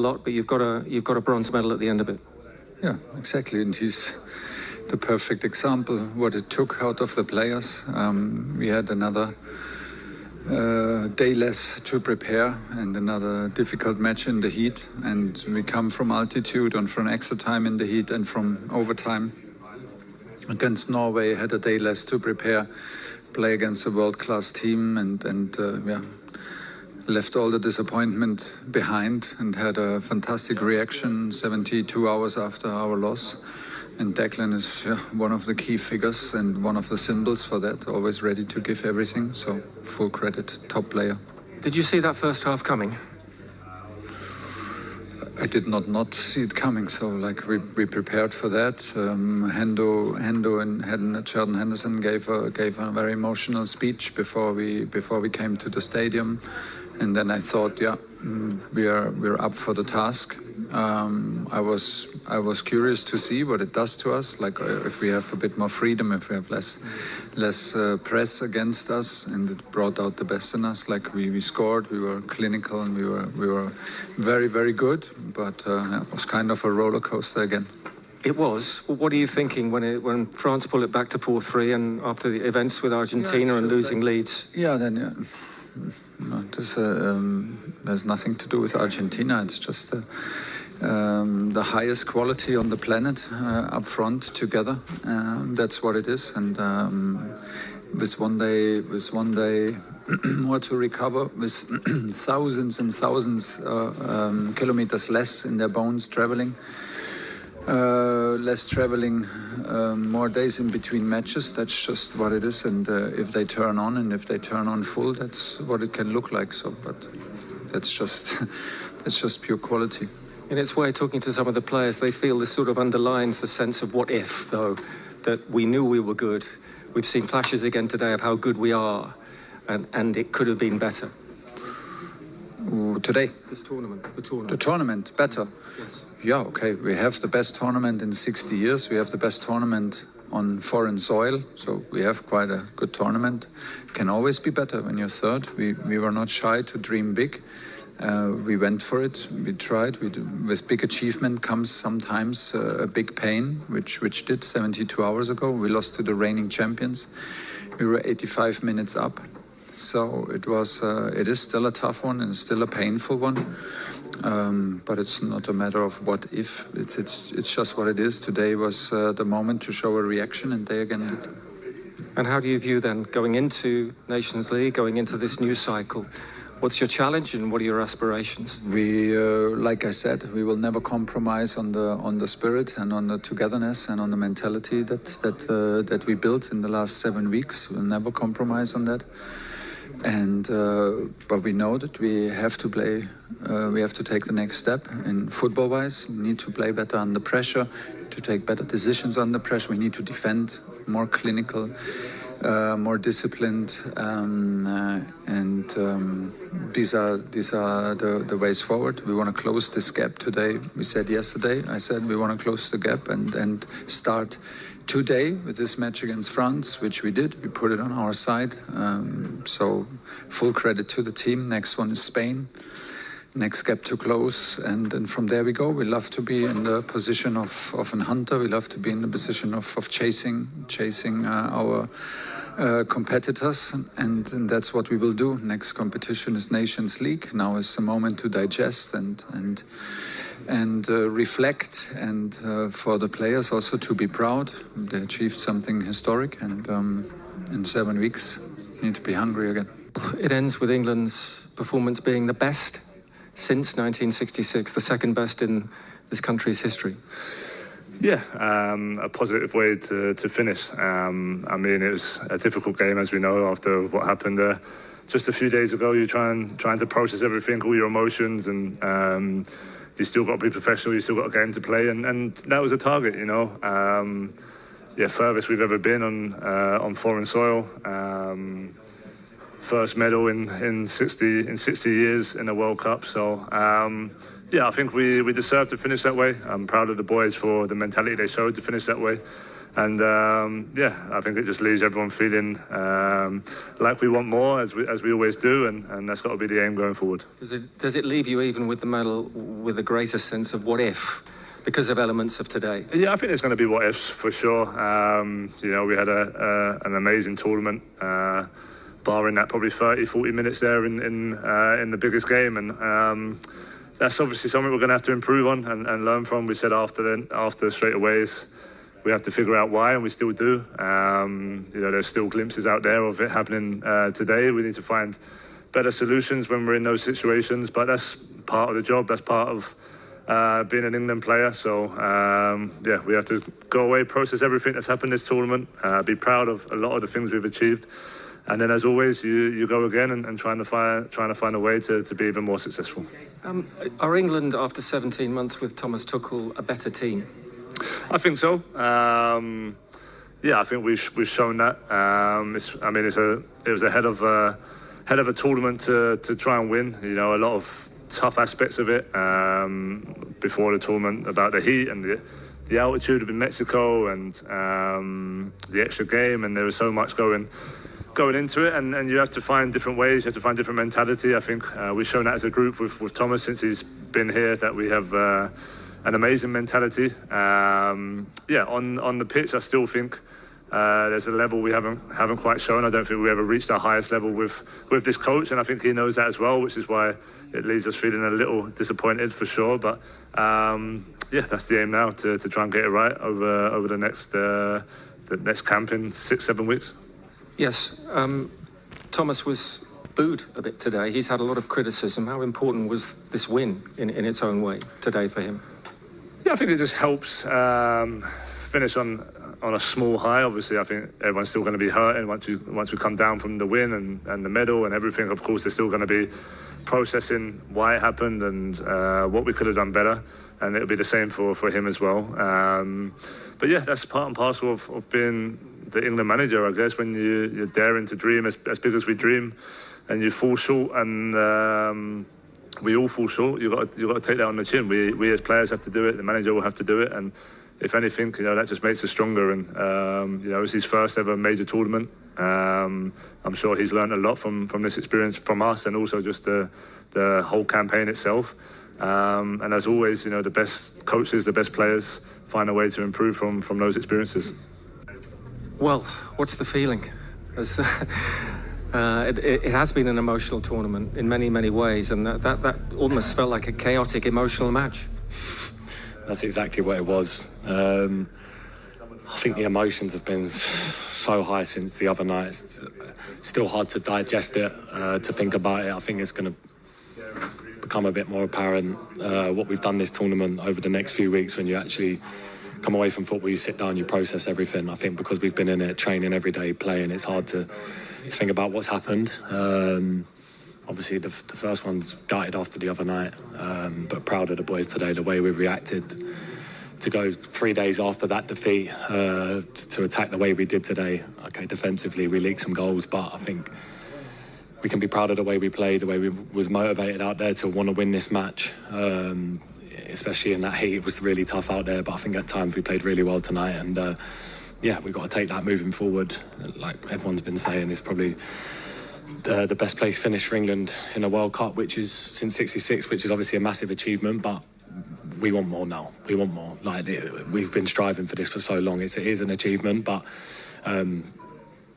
lot, but you've got a bronze medal at the end of it. Yeah, exactly, and he's the perfect example what it took out of the players. We had another day less to prepare and another difficult match in the heat, and we come from altitude and from extra time in the heat and from overtime against Norway, had a day less to prepare, play against a world-class team, and left all the disappointment behind and had a fantastic reaction 72 hours after our loss. And Declan is one of the key figures and one of the symbols for that, always ready to give everything. So full credit, top player. Did you see that first half coming? I did not see it coming. So we prepared for that. Hendo and Sheldon Henderson gave a very emotional speech before we came to the stadium. And then I thought, we're up for the task. I was curious to see what it does to us. Like if we have a bit more freedom, if we have less press against us, and it brought out the best in us. Like we scored, we were clinical, and we were very, very good. But it was kind of a roller coaster again. It was. Well, what are you thinking when France pulled it back to 4-3 and after the events with Argentina and losing leads? No, there's nothing to do with Argentina. It's just the highest quality on the planet up front together. That's what it is. And with one day more to recover, with thousands and thousands kilometers less in their bones traveling. Less traveling, more days in between matches. That's just what it is. And if they turn on and if they turn on full, that's what it can look like. So, but that's just pure quality. In its way, talking to some of the players, they feel this sort of underlines the sense of what if, though, that we knew we were good. We've seen flashes again today of how good we are, and it could have been better. Today? The tournament, better? Yes. Yeah, okay. We have the best tournament in 60 years. We have the best tournament on foreign soil. So we have quite a good tournament. Can always be better when you're third. We were not shy to dream big. We went for it. We tried. With big achievement comes sometimes a big pain, which did 72 hours ago. We lost to the reigning champions. We were 85 minutes up. So it is still a tough one and still a painful one, but it's not a matter of what if. It's just what it is. Today was the moment to show a reaction, and they again did. And how do you view then going into Nations League, going into this new cycle? What's your challenge and what are your aspirations? We, like I said, we will never compromise on the spirit and on the togetherness and on the mentality that we built in the last 7 weeks. We'll never compromise on that. And but we know that we have to play. We have to take the next step. In football-wise, we need to play better under pressure, to take better decisions under pressure. We need to defend more clinical, more disciplined, and these are the ways forward. We want to close this gap today. We said yesterday. I said we want to close the gap and start today with this match against France, which we did. We put it on our side. So full credit to the team. Next one is Spain. Next gap to close, and then from there we go. We love to be in the position of an hunter. We love to be in the position of chasing our competitors, and that's what we will do. Next competition is Nations League. Now is the moment to digest and reflect, and for the players also to be proud. They achieved something historic, and in 7 weeks need to be hungry again. It ends with England's performance being the best since 1966, the second best in this country's history. Yeah, a positive way to finish. I mean, it was a difficult game, as we know, after what happened just a few days ago. You're trying to process everything, all your emotions, and you still got to be professional. You still got a game to play, and that was a target, you know. Furthest we've ever been on foreign soil. First medal in 60 years in a World Cup. So I think we deserve to finish that way. I'm proud of the boys for the mentality they showed to finish that way. And yeah, I think it just leaves everyone feeling like we want more, as we always do, and that's got to be the aim going forward. Does it leave you, even with the medal, with a greater sense of what if, because of elements of today? Yeah, I think there's going to be what ifs for sure. You know, we had an amazing tournament, barring that probably 30-40 minutes there in the biggest game, and that's obviously something we're going to have to improve on and learn from. We said after straightaways, we have to figure out why, and we still do. You know, there's still glimpses out there of it happening today. We need to find better solutions when we're in those situations, but that's part of the job. That's part of being an England player. So yeah, we have to go away, process everything that's happened this tournament, be proud of a lot of the things we've achieved, and then as always, you go again and trying to find a way to be even more successful. Are England, after 17 months with Thomas Tuchel, a better team? I think so. Yeah, I think we've shown that. It was ahead of a tournament to try and win. You know, a lot of tough aspects of it before the tournament, about the heat and the altitude in Mexico and the extra game, and there was so much going into it, and you have to find different ways, you have to find different mentality. I think we've shown that as a group with Thomas since he's been here, that we have an amazing mentality. Yeah, on the pitch, I still think there's a level we haven't quite shown. I don't think we ever reached our highest level with this coach, and I think he knows that as well, which is why it leaves us feeling a little disappointed for sure. But yeah, that's the aim now, to try and get it right over the next camp in 6-7 weeks. Yes, Thomas was booed a bit today. He's had a lot of criticism. How important was this win in its own way today for him? Yeah, I think it just helps finish on a small high. Obviously, I think everyone's still going to be hurting once we come down from the win and the medal and everything. Of course, they're still going to be processing why it happened and what we could have done better, and it'll be the same for him as well. But yeah, that's part and parcel of being the England manager, I guess, when you're daring to dream as big as we dream, and you fall short, and we all fall short. You got to take that on the chin. We as players have to do it. The manager will have to do it, and if anything, you know, that just makes us stronger. And you know, it's his first ever major tournament. I'm sure he's learned a lot from this experience from us, and also just the whole campaign itself. And as always, you know, the best coaches, the best players find a way to improve from those experiences. Well, what's the feeling? It has been an emotional tournament in many, many ways, and that almost felt like a chaotic, emotional match. That's exactly what it was. I think the emotions have been so high since the other night. It's still hard to digest it, to think about it. I think it's going to become a bit more apparent what we've done this tournament over the next few weeks. When you actually come away from football, you sit down, you process everything. I think because we've been in it, training every day, playing, it's hard to think about what's happened. Obviously, the first one's gutted after the other night, but proud of the boys today, the way we reacted to go 3 days after that defeat, to attack the way we did today. Okay, defensively, we leaked some goals, but I think we can be proud of the way we played, the way we was motivated out there to want to win this match. Especially in that heat, it was really tough out there, but I think at times we played really well tonight, and yeah, we've got to take that moving forward. Like everyone's been saying, it's probably the best place finish for England in a World Cup, which is since '66, which is obviously a massive achievement, but we want more now. We want more. Like we've been striving for this for so long. It is an achievement, but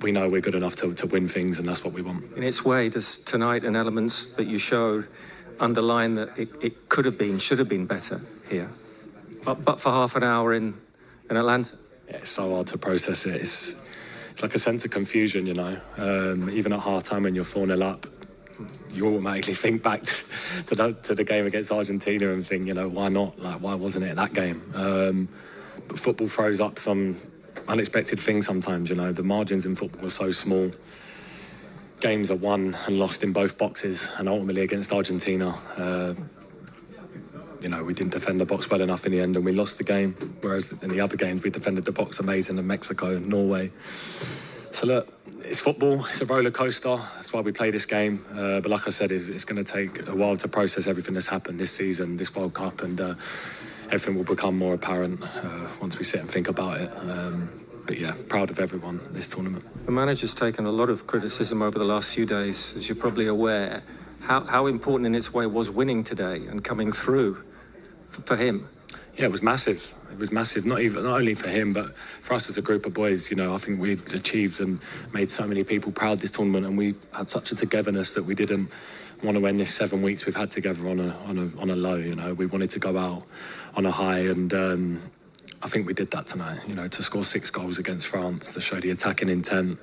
we know we're good enough to win things, and that's what we want. In its way, does tonight and elements that you showed underline that it could have been, should have been better here, but for half an hour in Atlanta? Yeah, it's so hard to process it. It's like a sense of confusion, you know. Even at half-time when you're 4-0 up, you automatically think back to the game against Argentina and think, you know, why not? Like, why wasn't it that game? But football throws up some unexpected things sometimes, you know. The margins in football are so small. Games are won and lost in both boxes, and ultimately against Argentina, you know, we didn't defend the box well enough in the end and we lost the game, whereas in the other games we defended the box amazing in Mexico and Norway. So look, it's football, it's a roller coaster, that's why we play this game, but like I said, it's going to take a while to process everything that's happened this season, this World Cup, and everything will become more apparent once we sit and think about it. But yeah, proud of everyone this tournament. The manager's taken a lot of criticism over the last few days, as you're probably aware. How important in its way was winning today and coming through for him? Yeah, it was massive. It was massive, not only for him, but for us as a group of boys. You know, I think we achieved and made so many people proud this tournament, and we had such a togetherness that we didn't want to end this 7 weeks we've had together on a low. You know, we wanted to go out on a high, and I think we did that tonight. You know, to score 6 goals against France, to show the attacking intent.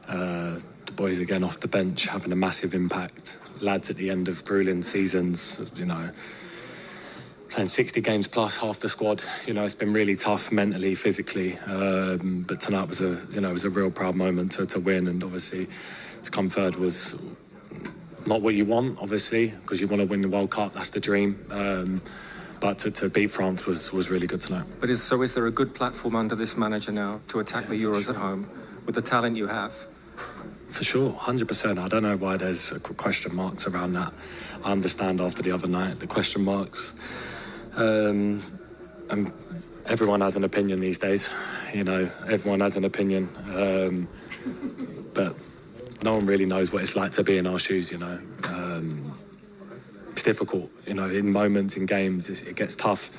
The boys again off the bench having a massive impact. Lads at the end of grueling seasons, you know, playing 60 games plus, half the squad. You know, it's been really tough mentally, physically. But tonight was a real proud moment to win, and obviously to come third was not what you want, obviously, because you want to win the World Cup. That's the dream. But to beat France was really good tonight. But is there a good platform under this manager now to attack the Euros at home with the talent you have? For sure, 100%. I don't know why there's question marks around that. I understand after the other night, the question marks. And everyone has an opinion these days. You know, everyone has an opinion. But no one really knows what it's like to be in our shoes, you know. It's difficult, you know, in moments, in games, it gets tough.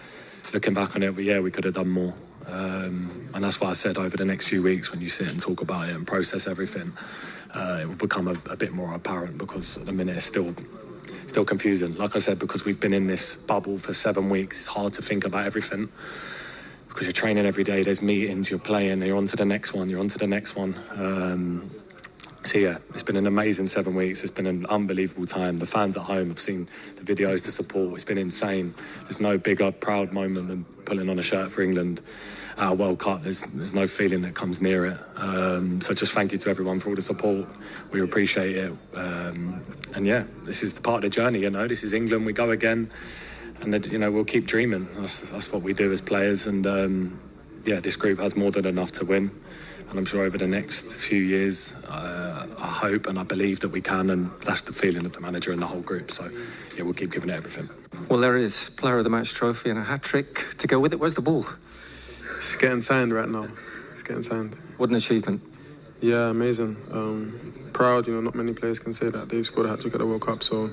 Looking back on it, but yeah, we could have done more. And that's why I said over the next few weeks, when you sit and talk about it and process everything, it will become a bit more apparent, because at the minute it's still confusing. Like I said, because we've been in this bubble for 7 weeks, it's hard to think about everything, because you're training every day, there's meetings, you're playing, you're on to the next one. So yeah, it's been an amazing 7 weeks. It's been an unbelievable time. The fans at home have seen the videos, the support. It's been insane. There's no bigger, proud moment than pulling on a shirt for England at a World Cup. There's no feeling that comes near it. So just thank you to everyone for all the support. We appreciate it. And yeah, this is the part of the journey, you know. This is England. We go again. And, you know, we'll keep dreaming. That's what we do as players. And yeah, this group has more than enough to win. And I'm sure over the next few years, I hope and I believe that we can, and that's the feeling of the manager and the whole group. So, yeah, we'll keep giving it everything. Well, there it is, Player of the Match trophy and a hat-trick to go with it. Where's the ball? It's getting signed right now. It's getting signed. What an achievement. Yeah, amazing. Proud, you know, not many players can say that they've scored a hat-trick at the World Cup. So,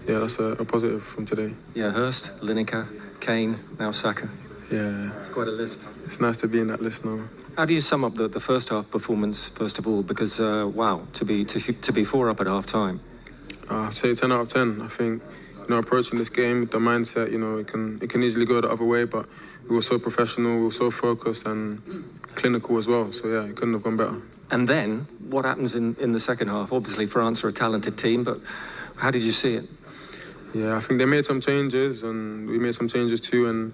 yeah, that's a positive from today. Yeah, Hurst, Lineker, Kane, now Saka. Yeah. It's quite a list. It's nice to be in that list now. How do you sum up the first half performance, first of all? Because, wow, to be 4 up at half time. I'd say 10 out of 10. I think, you know, approaching this game with the mindset, you know, it can easily go the other way, but we were so professional, we were so focused and clinical as well. So, yeah, it couldn't have gone better. And then, what happens in the second half? Obviously, France are a talented team, but how did you see it? Yeah, I think they made some changes, and we made some changes too, and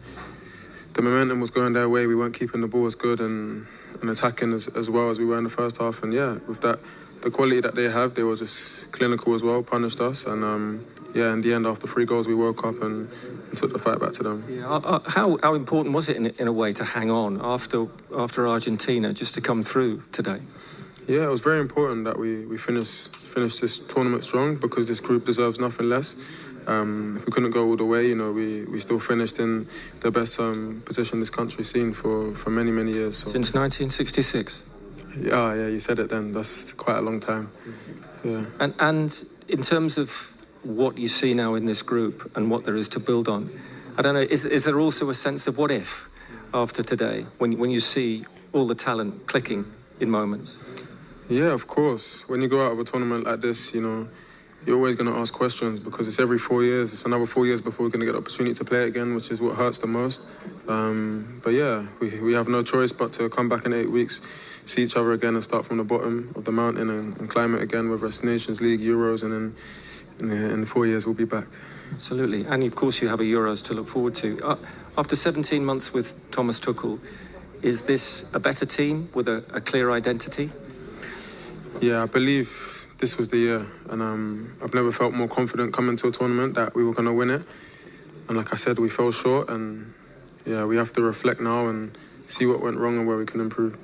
the momentum was going their way. We weren't keeping the ball as good and attacking as well as we were in the first half. And yeah, with that, the quality that they have, they were just clinical as well, punished us. And yeah, in the end, after 3 goals, we woke up and took the fight back to them. Yeah, how important was it in a way to hang on after Argentina, just to come through today? Yeah, it was very important that we finished this tournament strong, because this group deserves nothing less. If we couldn't go all the way, you know, we still finished in the best position this country's seen for many, many years. So. Since 1966? Yeah, you said it then. That's quite a long time. Yeah. And in terms of what you see now in this group and what there is to build on, I don't know, is there also a sense of what if after today, when you see all the talent clicking in moments? Yeah, of course. When you go out of a tournament like this, you know, you're always going to ask questions, because it's every 4 years. It's another 4 years before we're going to get the opportunity to play it again, which is what hurts the most. But yeah, we have no choice but to come back in 8 weeks, see each other again and start from the bottom of the mountain and climb it again, whether it's Nations League, Euros, and then in 4 years we'll be back. Absolutely. And of course you have a Euros to look forward to. After 17 months with Thomas Tuchel, is this a better team with a clear identity? Yeah, I believe this was the year, and I've never felt more confident coming to a tournament that we were going to win it. And like I said, we fell short, and yeah, we have to reflect now and see what went wrong and where we can improve.